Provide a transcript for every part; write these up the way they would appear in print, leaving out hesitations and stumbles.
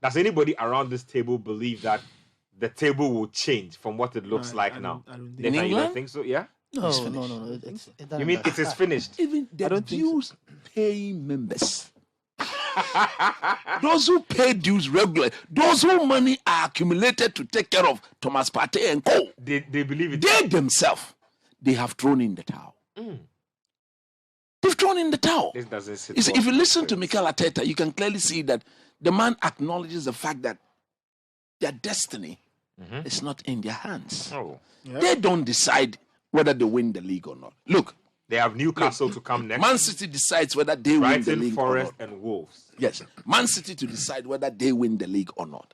Does anybody around this table believe that the table will change from what it looks like now? I don't think Nathan, you England? don't think so? Yeah? No. You mean it is finished? Even the don't think dues paying members. Those who pay dues regularly, those who money are accumulated to take care of Thomas Partey and co. They believe it. They themselves, they have thrown in the towel. They've thrown in the towel. This doesn't sit You see, well if you with listen to players. Mikel Arteta, you can clearly see that the man acknowledges the fact that their destiny is not in their hands. Oh. They don't decide whether they win the league or not. Look, They have Newcastle to come next. Man City decides whether they win the Brighton, league Forest, or not. and Wolves. Yes, Man City to decide whether they win the league or not.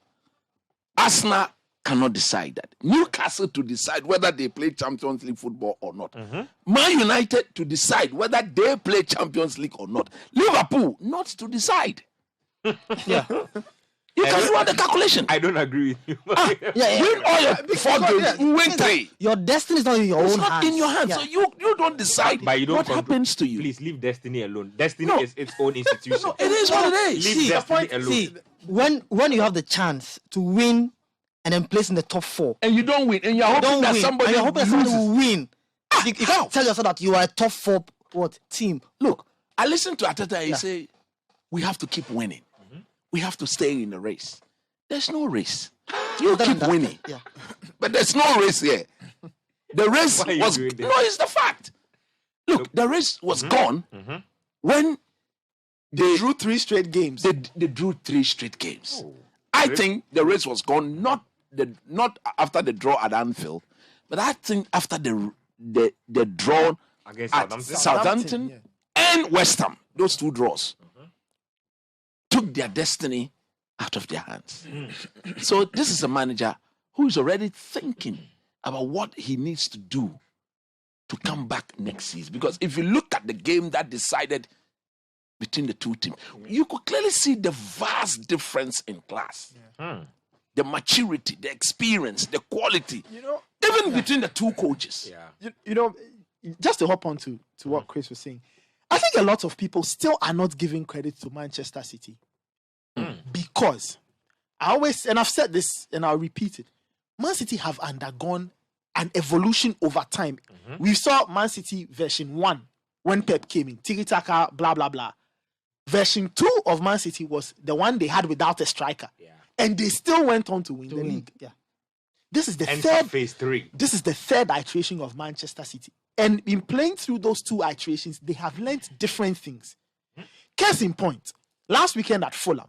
Arsenal cannot decide that. Newcastle to decide whether they play Champions League football or not. Man United to decide whether they play Champions League or not. Liverpool not to decide. Yeah. You can do all the calculation. I don't agree with you. Win all your 4 games, you win 3. Your destiny is not in your It's own not hands. in your hands. Yeah. So you don't decide But you don't what control- happens to you. Please leave destiny alone. Destiny No. is its own institution. No, it is what it is. Leave See, destiny alone. See, when you have the chance to win and then place in the top 4, And you don't win. And you're hoping don't that win, somebody and you're hoping that somebody loses. will win. You how? tell yourself that you are a top 4 team. Look, I listen to Arteta and he say, we have to keep winning. We have to stay in the race. There's no race. You keep winning. Yeah. But there's no race here. The race Why are you was... doing this? No, it's the fact. Look, the race was gone when They drew 3 straight games. they drew 3 straight games. I think the race was gone not after the draw at Anfield, but I think after the draw Against at Southampton. Southampton and West Ham. Those 2 draws took their destiny out of their hands. So this is a manager who is already thinking about what he needs to do to come back next season. Because if you look at the game that decided between the 2 teams, you could clearly see the vast difference in class. The maturity, the experience, the quality, even between the 2 coaches. Yeah. You know, just to hop on to what Chris was saying, I think a lot of people still are not giving credit to Manchester City. Because I always, and I've said this and I'll repeat it, Man City have undergone an evolution over time. We saw Man City version 1 when Pep came in, tiki-taka, blah, blah, blah. Version 2 of Man City was the one they had without a striker. Yeah. And they still went on to win the league. Yeah. This is the Enter third phase 3. This is the 3rd iteration of Manchester City. And in playing through those 2 iterations, they have learned different things. Case in point, last weekend at Fulham,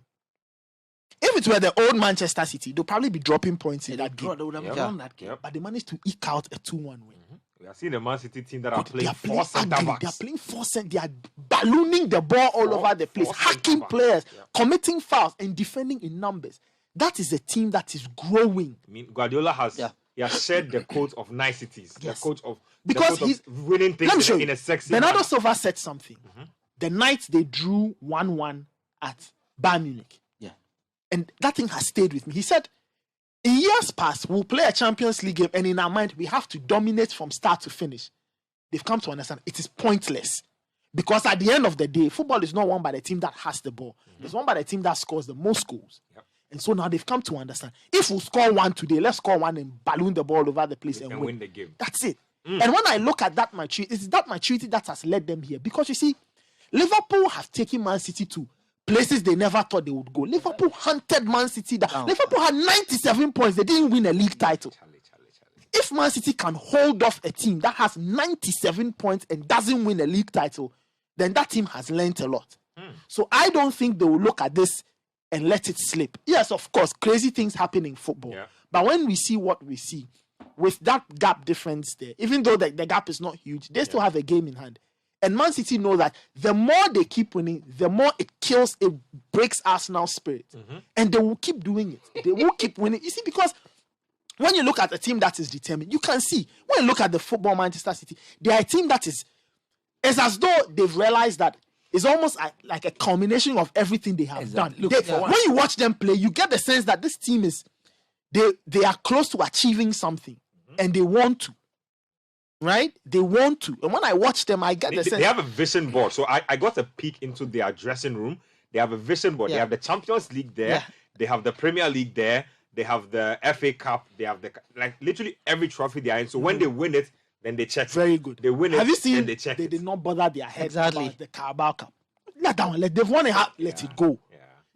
if it were the old Manchester City, they'll probably be dropping points in that game. They would have Yep. won that game. Yep. But they managed to eke out a 2-1 win. We are seeing the Man City team that are They playing are 4 playing centre ugly. They are backs. playing 4 cent. They are ballooning the ball all over the place, four hacking centre-backs. players, Yeah. committing fouls, and defending in numbers. That is a team that is growing. I mean, Guardiola has Yeah. he has shared the coat of niceties, Yes. the coat of Because the coat he's of winning Let me things show in you. a sexy Bernardo manner. Silva said something. The night they drew 1-1 at Bayern Munich. Yeah. And that thing has stayed with me. He said, in years past, we'll play a Champions League game, and in our mind, we have to dominate from start to finish. They've come to understand it is pointless. Because at the end of the day, football is not won by the team that has the ball. It's won by the team that scores the most goals. Yep. And so now they've come to understand, if we score 1 today, let's score 1 and balloon the ball over the place and and win. win the game. That's it. And when I look at that maturity, it's that maturity that has led them here. Because you see, Liverpool have taken Man City to places they never thought they would go. Liverpool hunted Man City down. Liverpool had 97 points. They didn't win a league title. Charlie. If Man City can hold off a team that has 97 points and doesn't win a league title, then that team has learned a lot. So I don't think they will look at this and let it slip. Yes, of course, crazy things happen in football. Yeah. But when we see what we see, with that gap difference there, even though the gap is not huge, they still have a game in hand. And Man City know that the more they keep winning, the more it breaks Arsenal's spirit. And they will keep doing it. They will keep winning. You see, because when you look at a team that is determined, you can see, when you look at the football Manchester City, they are a team that is, it's as though they've realized that it's almost like a culmination of everything they have done. Look, When you watch them play, you get the sense that this team is, they are close to achieving something, and they want to. Right? They want to. And when I watch them, I get the sense. They have a vision board. So I got a peek into their dressing room. They have a vision board. They Yeah. have the Champions League there. Yeah. They have the Premier League there. They have the FA Cup. They have literally every trophy they are in. So when they win it, then they check. Very good. They win it. Have you seen? Then they check. They did not bother their head Exactly. about the Carabao Cup. Let that one. They've won it. Let it go.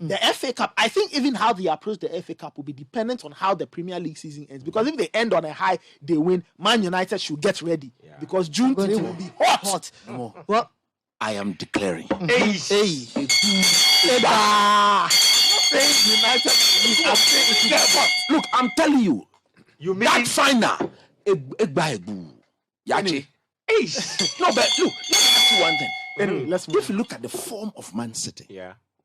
The FA Cup, I think even how they approach the FA Cup will be dependent on how the Premier League season ends. Because if they end on a high, they win. Man United should get ready. Because June 3 will be hot. Well, I am declaring. Look, I'm telling you, that final, Yachi. No, but look, let me ask you one thing. Anyway, If you look at the form of Man City,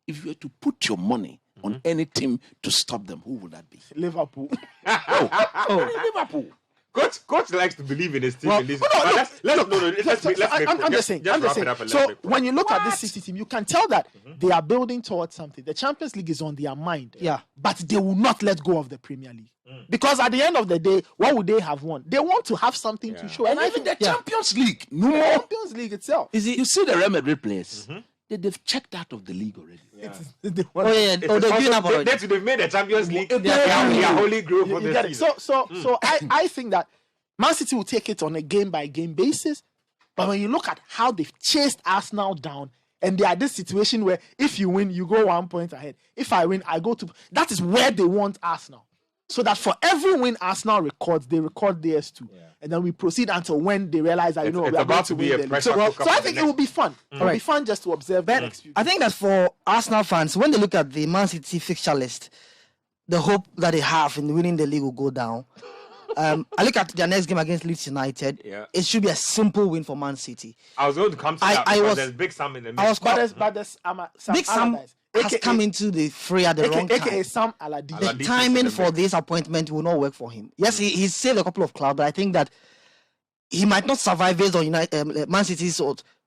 if you were to put your money on any team to stop them, who would that be? Liverpool. Liverpool. Coach likes to believe in his team. Well, in this. I'm just saying. So when you look at this City team, you can tell that they are building towards something. The Champions League is on their mind. Yeah. But they will not let go of the Premier League. Because at the end of the day, what would they have won? They want to have something to show. And I even think the Champions League, the Champions League itself. You see the Real Madrid players, they've checked out of the league already. They've made the Champions League their holy grail for the season. So I think that Man City will take it on a game-by-game basis. But when you look at how they've chased Arsenal down, and they are this situation where if you win, you go 1 point ahead. If I win, I go to... That is where they want Arsenal. So that for every win Arsenal records, they record theirs too. And then we proceed until when they realize that, it's we are about going to be a win the pressure league. cooker So I for think the it will be fun. It will be fun just to observe the next few. I think that for Arsenal fans, when they look at the Man City fixture list, the hope that they have in winning the league will go down. I look at their next game against Leeds United. It should be a simple win for Man City. I was going to come to that because there's Big Sam in the mix. Big Sam has come into the fray at the wrong time. AKA Sam Allardyce. The timing for this appointment will not work for him. Yes, he saved a couple of clubs, but I think that he might not survive based on Man City's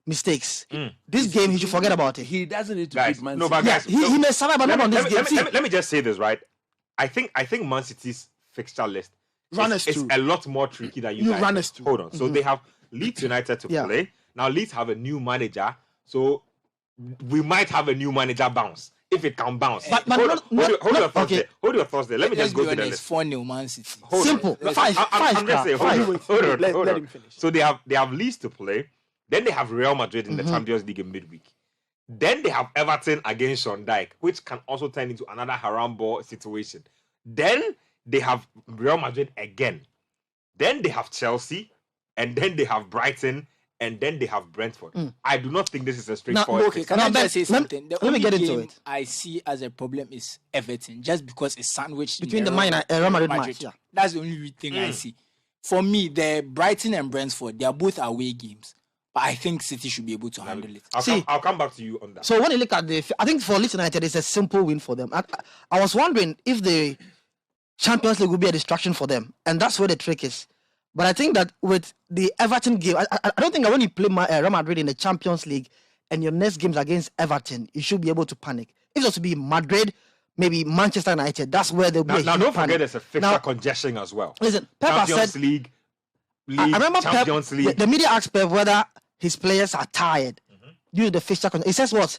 mistakes. This game, he should forget about it. He doesn't need to beat Man City. No, but guys, he may survive, but not on this game. Let me just say this, right? I think Man City's fixture list is a lot more tricky than you guys. Run us through. Hold on. So they have Leeds United to play. Now Leeds have a new manager, so we might have a new manager bounce. If it can bounce. But hold your thoughts there. Hold your thoughts there. Let me just go to the list. 4-0 Man City. Simple. I'm just saying, hold on. Let him finish. So they have Leeds to play. Then they have Real Madrid in the Champions League in midweek. Then they have Everton against Sean Dyche, which can also turn into another haram-ball situation. Then they have Real Madrid again. Then they have Chelsea. And then they have Brighton. And then they have Brentford. I do not think this is a straightforward. Can I just say something? Let me get into it. I see as a problem is Everton, just because it's sandwiched between the Real Madrid match. Yeah. That's the only thing I see. For me, the Brighton and Brentford, they are both away games. But I think City should be able to handle it. I'll come back to you on that. So when you look at I think for Leeds United, it's a simple win for them. I was wondering if the Champions League will be a distraction for them. And that's where the trick is. But I think that with the Everton game, I don't think that when you play Real Madrid in the Champions League and your next games against Everton, you should be able to panic. If it was to be Madrid, maybe Manchester United, that's where they'll be. Now don't forget there's a fixture congestion as well. Listen, Pep Champions said, League, I remember Champions Pep, League. The media asked Pep whether his players are tired due to the fixture congestion. He says what?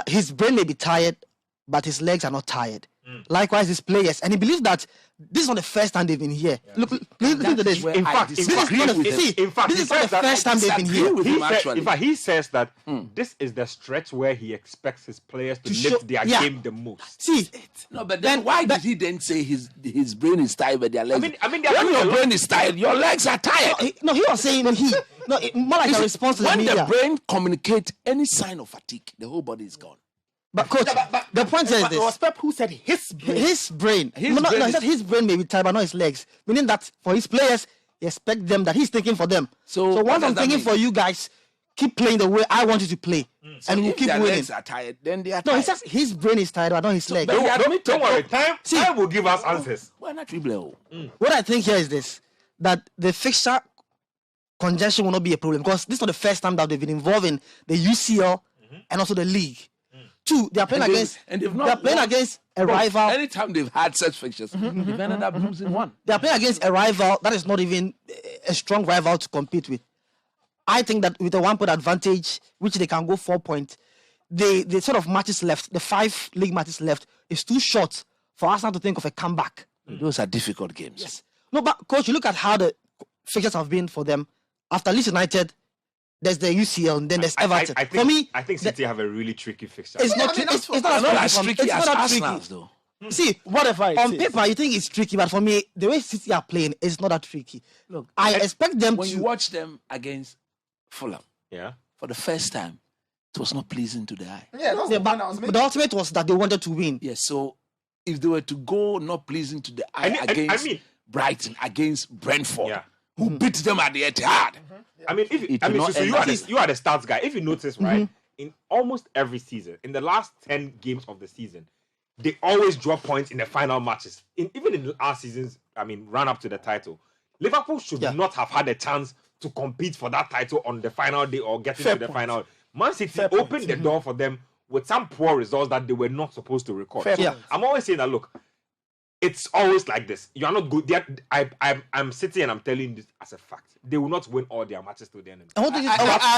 His brain may be tired, but his legs are not tired. Likewise, his players, and he believes that this is not the first time they've been here. Look, listen to this. In fact, this is not the first time they've been here. He says that this is the stretch where he expects his players to lift their game the most. No, but then why did he then say his brain is tired but their legs? When your brain is tired, your legs are tired. He was saying more like a response to the media. When the brain communicates any sign of fatigue, the whole body is gone. But coach, the point is this. It was Pep who said his brain. His brain. He said his brain may be tired, but not his legs. Meaning that for his players, he expects them that he's thinking for them. So once I'm thinking for you guys, keep playing the way I want you to play, and we'll keep winning. Legs are tired, then they are tired. No, he says his brain is tired, but not his legs. Don't worry. Time will give us answers. Why not dribble? What I think here is this: that the fixture congestion will not be a problem because this is not the first time that they've been involved in the UCL and also the league. Two, they are playing against a rival. Anytime they've had such fixtures, they've ended up losing one. They are playing against a rival that is not even a strong rival to compete with. I think that with a 1 point advantage, which they can go 4 points, the sort of matches left, the 5 league matches left, is too short for Arsenal to think of a comeback. Those are difficult games. Yes. No, but coach, you look at how the fixtures have been for them. After Leeds United, there's the UCL, and then there's Everton. For me, I think City have a really tricky fixture. It's not as tricky as Arsenal's, though. See, whatever on paper you think it's tricky, but for me, the way City are playing is not that tricky. Look, I expect them when to. you watch them against Fulham, Yeah. for the first time, it was not pleasing to the eye. Yeah, that's Yeah, the point I was but the ultimate was that they wanted to win. Yes, so if they were to go not pleasing to the eye against Brighton, against Brentford, Yeah. who beat them at the Etihad. I mean, so you are the stats guy. If you notice, right, in almost every season, in the last 10 games of the season, they always drop points in the final matches. Even in last season's, run up to the title, Liverpool should not have had a chance to compete for that title on the final day or get into the final. Man City opened the door for them with some poor results that they were not supposed to record. I'm always saying that, look, it's always like this. You are not good. I'm sitting and I'm telling you this as a fact. They will not win all their matches to the end. I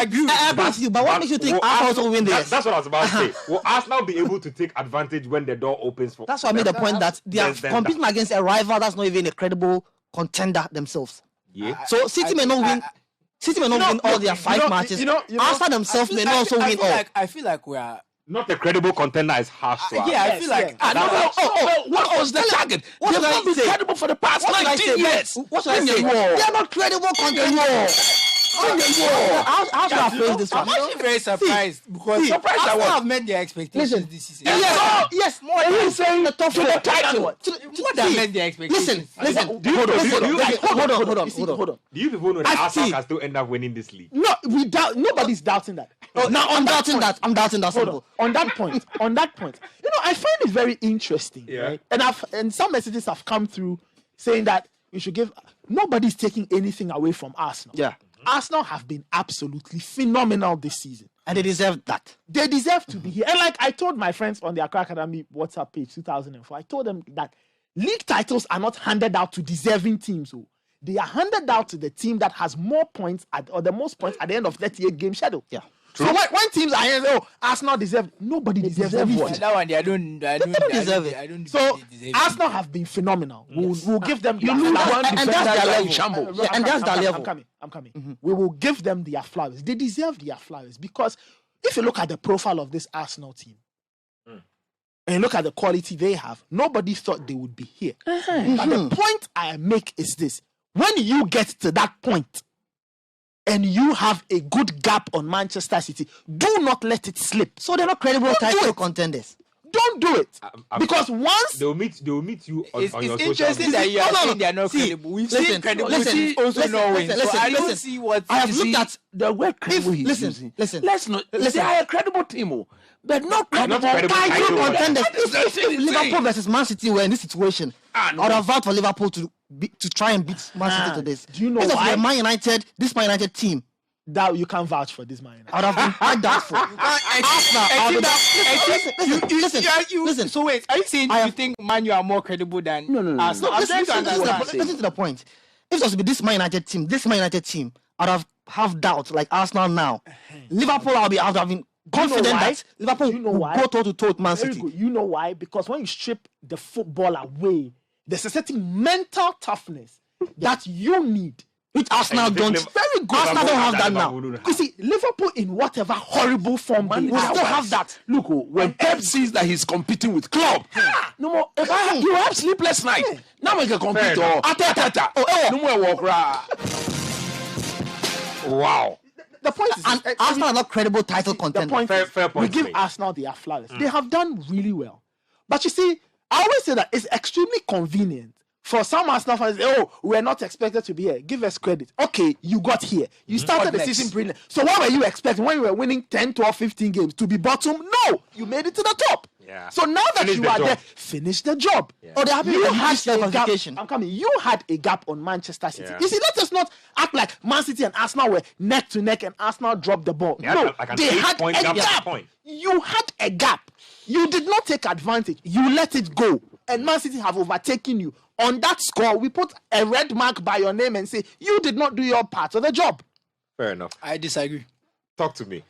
agree. I agree with you. But what makes you think Arsenal will win this? That's what I was about to say. Will Arsenal be able to take advantage when the door opens for? That's why I made the point that they are competing against a rival that's not even a credible contender themselves. Yeah. So City may not win. City may not win all their 5 matches. Arsenal themselves may not also win all. I feel like we are. Not a credible contender is harsh to us. I feel like. What was the target? They've not been credible for the past 19 years. What should I say? They are not credible contenders. How should I phrase this one? I'm actually very surprised because Arsenal have met their expectations this season. Yes, more. He's saying the top 4 title. What have met their expectations? Listen. Hold on. Do you people know that Arsenal can still end up winning this league? No, nobody's doubting that. Now I'm doubting that. Hold on. On that point, I find it very interesting, right? And some messages have come through saying that you should give. Nobody's taking anything away from Arsenal. Yeah. Arsenal have been absolutely phenomenal this season. And they deserve that. They deserve to be here. And like I told my friends on the Accra Academy WhatsApp page 2004, I told them that league titles are not handed out to deserving teams. So they are handed out to the team that has more points or the most points at the end of 38 game schedule. Yeah. True. So when teams are here, Arsenal deserve. Nobody deserves everything. That one, I don't deserve it. I don't So deserve Arsenal have been phenomenal. We'll give them. You lose one and that's their level. Shambles. Yeah, and that's their level. I'm coming. We will give them their flowers. They deserve their flowers because if you look at the profile of this Arsenal team and look at the quality they have, nobody thought they would be here. But the point I make is this: when you get to that point and you have a good gap on Manchester City, do not let it slip. So they're not credible title contenders. Don't do it. Because once they'll meet you on It's your interesting social that media. you are saying they are not credible. We've seen credible teams also not win. So I don't see what. I have looked at the word credible he's using. Listen. They are a credible team, but not credible credible title title contenders. That's If Liverpool versus Man City were in this situation, I would have vowed for Liverpool to try and beat Man City to this. Do you know Because why? of this Man United team, that you can't vouch for this man. I would have been quite doubtful. Listen. So wait, are you saying you think Man U are more credible than Arsenal? Listen to the point. If it was to be this Man United team, I'd have doubts like Arsenal now. Liverpool, I would have been confident that Liverpool will go toe-to-toe with Man Very City. good. You know why? Because when you strip the football away, there's a certain mental toughness that you need. Which Arsenal don't. Very good. Arsenal don't have that now. You see, Liverpool in whatever horrible form they will still have that. Look, when Pep sees that he's competing with club, No more. you have sleepless night. Now we can compete. No more walk. Wow. The point is, And Arsenal are not credible title the contenders. point is, Fair we point give made. Arsenal their flowers. They have done really well. But you see, I always say that it's extremely convenient for some Arsenal fans. We're not expected to be here. Give us credit. Okay, you got here. You started the season brilliant. So what were you expecting when you were winning 10, 12, 15 games to be bottom? No, you made it to the top. Yeah. So now that Finish you the are job. there, finish the job. Or they have You had a gap. qualification. I'm coming. You had a gap on Manchester City. Yeah. You see, let us not act like Man City and Arsenal were neck to neck and Arsenal dropped the ball. Yeah, No, like an they 8 had point a gap at gap. a point. You had a gap. You did not take advantage. You let it go. And Man City have overtaken you. On that score, we put a red mark by your name and say, you did not do your part of the job. Fair enough. I disagree. Talk to me.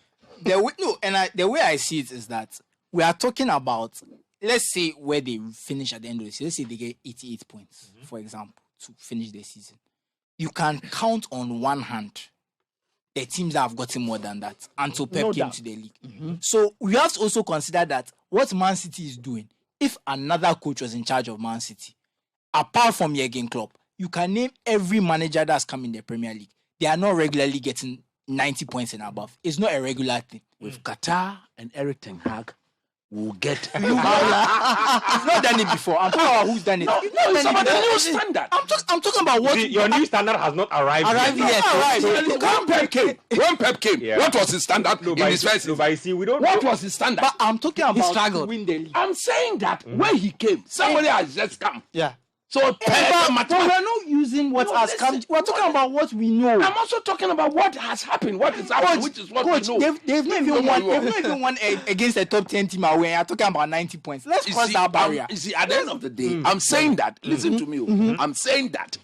The way I see it is that we are talking about let's say where they finish at the end of the season, let's say they get 88 points, for example, to finish the season. You can count on one hand the teams that have gotten more than that until Pep came to the league. So we have to also consider that what Man City is doing, if another coach was in charge of Man City, apart from Jurgen Klopp, you can name every manager that's come in the Premier League. They are not regularly getting 90 points and above. It's not a regular thing. With Qatar and Eric Ten Hag, we'll get. You've not done it before. I'm talking about who's done it. It's about the new standard. I'm talking about what Your new standard has not arrived yet. When Pep came, Yeah. what was his standard in his first season? but you see, we don't What know. was his standard? But I'm talking about struggled. win the league. I'm saying that when he came, somebody has just come. Yeah. So But we're not using what No, has listen. come. We're talking about what we know. I'm also talking about what has happened, what is happening, which is what Coach, we know. they've not even won. They've not even won against a top 10 team away. You're talking about 90 points. Let's cross that barrier. You see, at the end of the day, I'm saying that. Listen to me. I'm saying that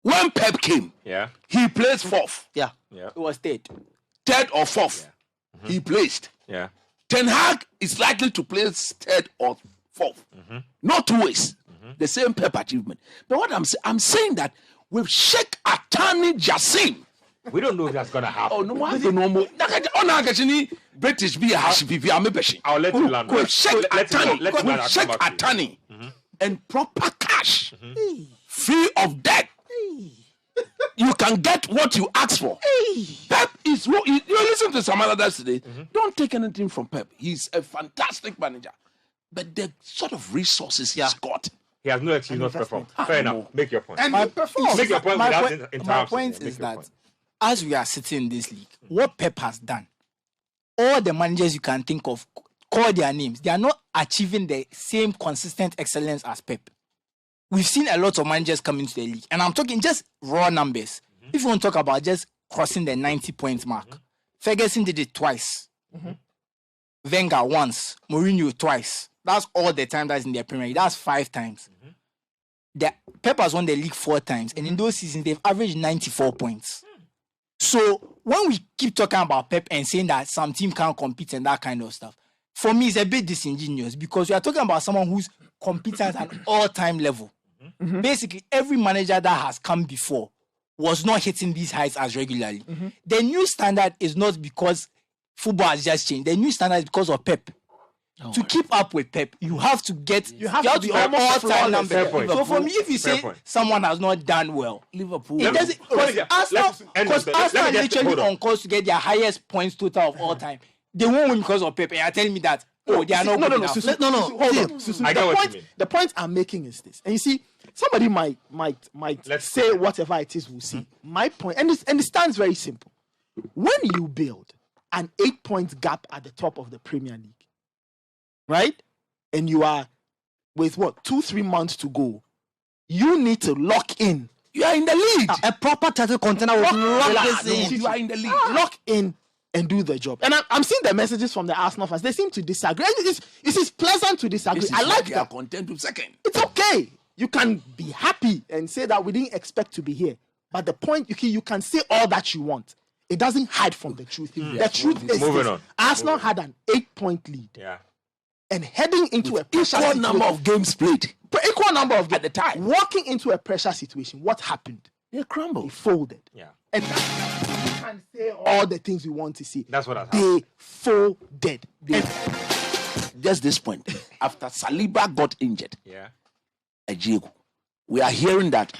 when Pep came, Yeah. he placed fourth, Yeah. Yeah. It was third. third or fourth. He placed. Yeah. Ten Hag is likely to place third or fourth. Not two ways. The same Pep achievement. But what I'm saying that with Sheikh Atani Jassim. We don't know if that's gonna happen. Oh no, why the normal? British be a hash pipi. I'm a beshi. I'll let you land. With Sheikh Let you land. Let you land. I'll Sheikh come back to you. Atani and proper cash, free of debt. You can get what you ask for. Pep is. You listen to some Allardyce today. Don't take anything from Pep. He's a fantastic manager, but the sort of resources he's got. He has no excuse not to perform. Fair enough. Make your point. And My, he performs. Make your point my without point, interrupting. my point Make is your that point. as we are sitting in this league, what Pep has done, all the managers you can think of, call their names, they are not achieving the same consistent excellence as Pep. We've seen a lot of managers come into the league, and I'm talking just raw numbers. If you want to talk about just crossing the 90 points mark, Ferguson did it twice. Wenger once, Mourinho twice. That's all the time that's in their Premier League. That's 5 times. The Pep has won the league 4 times, and in those seasons they've averaged 94 points. So when we keep talking about Pep and saying that some team can't compete and that kind of stuff, for me it's a bit disingenuous because we are talking about someone who's competent at an all-time level. Basically, every manager that has come before was not hitting these heights as regularly. The new standard is not because football has just changed. The new standard is because of Pep. To keep up with Pep, you have to get You have to be almost all-time flawless. Fair number. point. So for me, if you Fair say point. someone has not done well, Liverpool. it doesn't. Let Because me end this. Let me Arsenal just- literally hold on. on course to get their highest points total of all time. They won't win because of Pep, and you're telling me that they are not good enough. Susu, No, no. Hold See, on. Susu, I get what you point, mean. the point I'm making is this, and you see, somebody might Let's say whatever it is we'll see. My point, and it stands very simple. When you build an 8-point gap at the top of the Premier League, right, and you are with 2-3 months to go, you need to lock in. You are in the lead. a proper title contender will lock Relax. this in. You are in the lead. Lock in and do the job. And I'm seeing the messages from the Arsenal fans. They seem to disagree. And it's pleasant to disagree. This is I why like they are that. content with second. It's okay. You can be happy and say that we didn't expect to be here. But the point, you can say all that you want. It doesn't hide from the truth. The truth is Moving this. on. Arsenal had an 8-point lead. Yeah. And heading into a pressure Equal situation. number of games played. Equal number of At the time. Walking into a pressure situation, what happened? They He crumbled. folded. Yeah. And we can say all the things we want to see. That's what has happened. They folded. Just this point. After Saliba got injured, Yeah. Ejiego, we are hearing that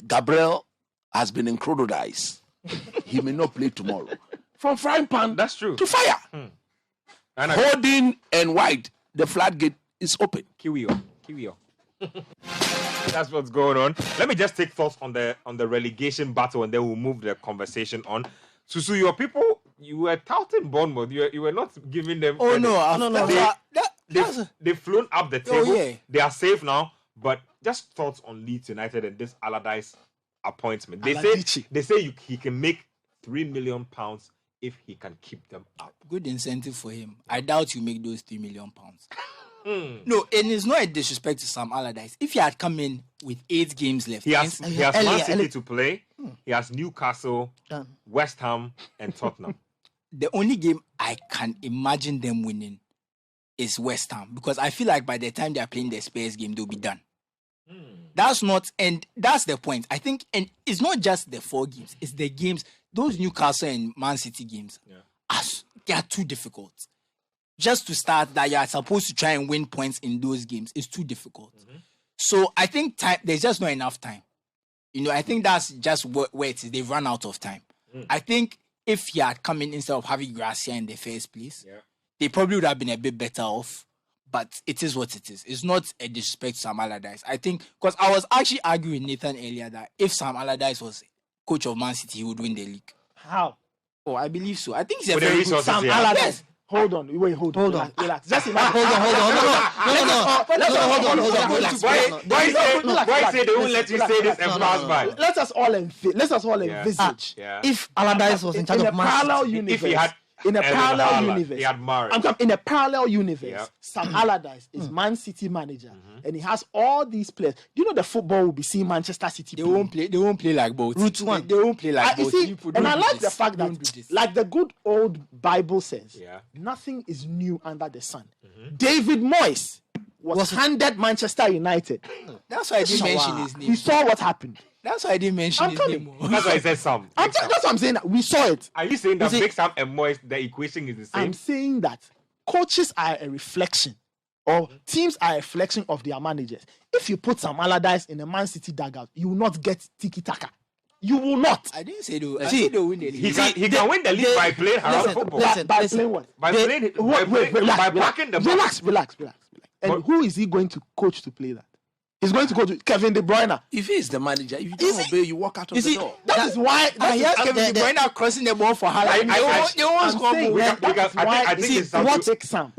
Gabriel has been in Allardyce. He may not play tomorrow. From frying pan That's true. to fire. And Holding and wide, the floodgate is open. Kiwio. That's what's going on. Let me just take thoughts on the relegation battle, and then we'll move the conversation on. Susu, your people, you were touting Bournemouth. You were not giving them. Oh credit. no. They've flown up the table. yeah. They are safe now. But just thoughts on Leeds United and this Allardyce appointment. Allardyce. They say he can make £3 million if he can keep them up. Good incentive for him. I doubt you make those £3 million. No, and it's not a disrespect to Sam Allardyce. If he had come in with 8 games left, He has Man City Elliot. to play. He has Newcastle, Done. West Ham, and Tottenham. the only game I can imagine them winning is West Ham, because I feel like by the time they are playing the Spurs game, they'll be done. That's the point. I think, and it's not just the 4 games, it's the games, those Newcastle and Man City games, they are too difficult. Just to start, that you are supposed to try and win points in those games is too difficult. So I think there's just not enough time. I think that's just where it is. They've run out of time. I think if he had come in instead of having Gracia in the first place, they probably would have been a bit better off. But it is what it is. It's not a disrespect to Sam Allardyce. I think, because I was actually arguing with Nathan earlier that if Sam Allardyce was coach of Man City, he would win the league. How? Oh, I believe so. I think he's a With the very good resources, Sam yeah. Allardyce. Yes. Hold on. Relax. Just imagine. Hold on. Relax. Why say they won't let you say this and pass by? Let us all envisage. Yeah. If Allardyce was in charge of Man parallel City, universe, If he had in a Erling parallel Haaland, universe, he had Mahrez. I'm in a parallel universe. Yeah. Sam Allardyce is Man City manager, and he has all these players. Do you know the football will be seeing Manchester City? They won't play like both. Route one. They won't play like You both. see, People, and don't I do like this. the fact Don't that, do this. like the good old Bible says, Yeah. nothing is new under the sun. David Moyes was handed Manchester United. That's why I didn't mention his He name. saw what happened. That's why I didn't mention I'm his coming. name. Oh. That's why I said some. That's what I'm saying. We saw it. Are you saying that You see- Big Sam and Moyes, the equation is the same? I'm saying that coaches are a reflection, or teams are a reflection of their managers. If you put Sam Allardyce in a Man City dugout, you will not get tiki-taka. You will not. I didn't say though. I See, said they'll win the He league. can win the league by playing around listen, football. listen. By playing what? By playing, by packing the box. Relax. And But- who is he going to coach to play that? He's going to coach Kevin De Bruyne. If he is the manager, if you don't obey, you walk out of the door. That is why. I hear Kevin De Bruyne crossing the ball for Haaland. They won't score saying goals. that because is I why think see, it's down what to- take Sam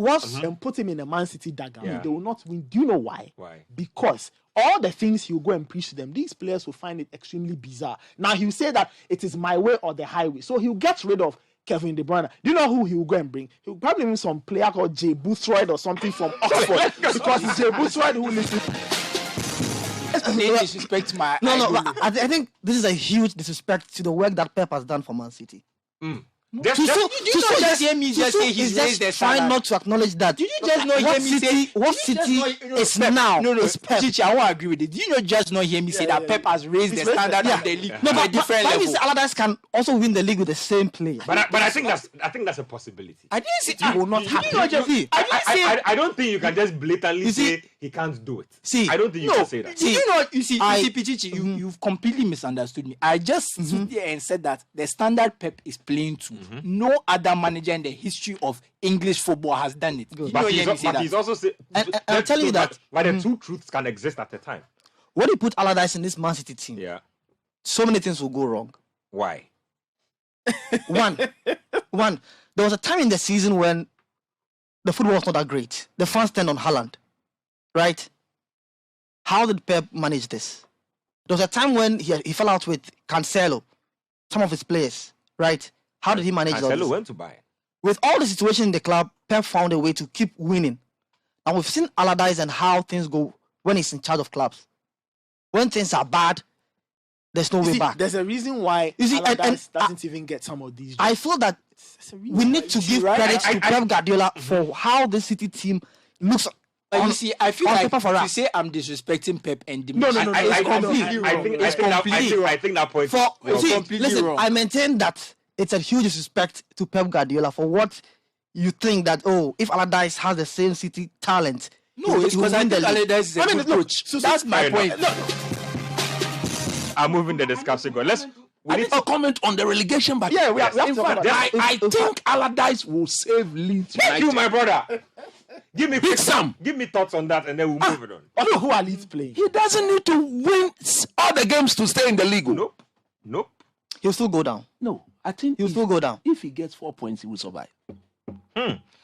and put him in a Man City dugout. Yeah. They will not win. Do you know why? Why? Because all the things he'll go and preach to them, these players will find it extremely bizarre. Now he'll say that it is my way or the highway. So he'll get rid of Kevin De Bruyne. Do you know who he'll go and bring? He'll probably bring some player called Jay Boothroyd or something from Oxford. Because it's Jay Boothroyd who listens. They disrespect my no, idol. but I think this is a huge disrespect to the work that Pep has done for Man City. Just- you not just hear me just say he's is raised the just trying standard. not to acknowledge that. Did you just not what hear me say City, what did you just City not- is Pep, now? No, is Pep. Chichi, I won't agree with it. Did you not just not hear me say that Pep has raised the standard of the league No, to a but different why level? is Allardyce can also win the league with the same player? But I think that's a possibility. I didn't say It will not Did you happen. not just See, I didn't say I don't think you can just blatantly You see- say he can't do it. See, I don't think you no. can say that. Did you know? You see, Pichichi, Mm-hmm. you've completely misunderstood me. I just stood there and said that the standard Pep is playing to, no other manager in the history of English football has done it. Did you But not hear me say that? he's also saying. And I'm telling you that- But the two truths can exist at a time. when you put Allardyce in this Man City team, Yeah. so many things will go wrong. Why? One, there was a time in the season when the football was not that great. The fans turned on Haaland, right? How did Pep manage this? There was a time when he fell out with Cancelo, some of his players, right? How did he manage all Cancelo this? went to buy. With all the situation in the club, Pep found a way to keep winning. And we've seen Allardyce and how things go when he's in charge of clubs. When things are bad, there's no way See, back. there's a reason why You see, and- Allardyce and- doesn't even get some of these. I feel that There's a reason we why. need to give Right? credit to I- Pep Guardiola for how the City team looks. But on- you see, I feel on like paper for if you us. say I'm disrespecting Pep and No, diminishing, no, it's no, completely wrong. I think that point. For It's see, completely listen, wrong. I maintain that it's a huge disrespect to Pep Guardiola for what you think that if Allardyce has the same City talent, No, it's he will because I win the think league. Allardyce is a I mean, good look, coach. so- That's my fair point. enough. I'm moving the discussion. Go. I need to comment on the relegation battle. Yeah, we have to In talk fact, about I that. think Allardyce will save Leeds Thank you, United. my brother. Give me Big Sam. Give me thoughts on that, and then we'll move it on. Okay, who are Leeds playing? He doesn't need to win all the games to stay in the league. Nope. he'll still go down. No, I think He'll still go down. if he gets 4 points, he will survive.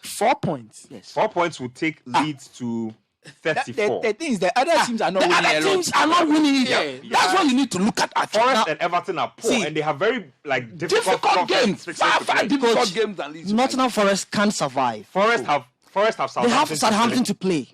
4 points. Yes. 4 points will take Leeds to 34. The thing is, the other teams are not The winning other a lot. teams are not winning it. Yeah. That's what you need to look at. Forest and Everton are poor, see, and they have very difficult Difficult games. fixtures Far, to far play. difficult Coach, games than Leeds. Nottingham Forest can't survive. Forest have They have Southampton to play.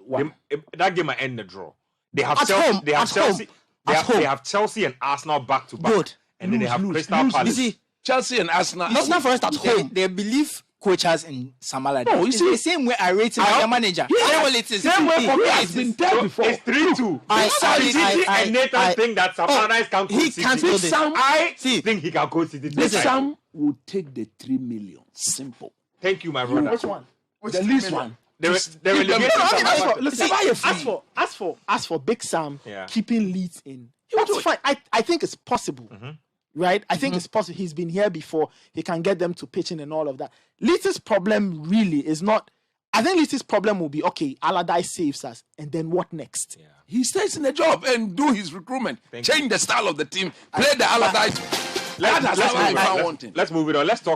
That game might end the draw. They have At Chelsea. home, They have at home, Chelsea. They at have, home. they have Chelsea and Arsenal back to back. Good. And then they have Lose, Crystal lose. Palace. You see, Chelsea and Arsenal. Nottingham Forest at home. They believe coaches in Sam Allardyce. No, you It's see- the same way I rate him as a manager. Same way it is. Same way for me It has is. been there before. It's 3-2. I- and Nathan think that Sam Allardyce can coach he City. can't do this. Sam, I See, think he can coach City. the this time. Sam will take the 3 million. Simple. Thank you, my brother. Which one? The least one. The Just the give them- relegation. No, Sam as for- Allardyce. listen, See, buy a free. as for Big Sam Yeah. keeping Leeds in, that's fine. I think it's possible, right? I think it's possible. He's been here before. He can get them to pitch in and all of that. Leeds' problem really is not. I think Leeds' problem will be okay. Allardyce saves us, and then what next? Yeah. He stays in the job and do his recruitment. Thank Change the style of the team. Play the Allardyce. That has never been found wanting. Let's move it on. Let's talk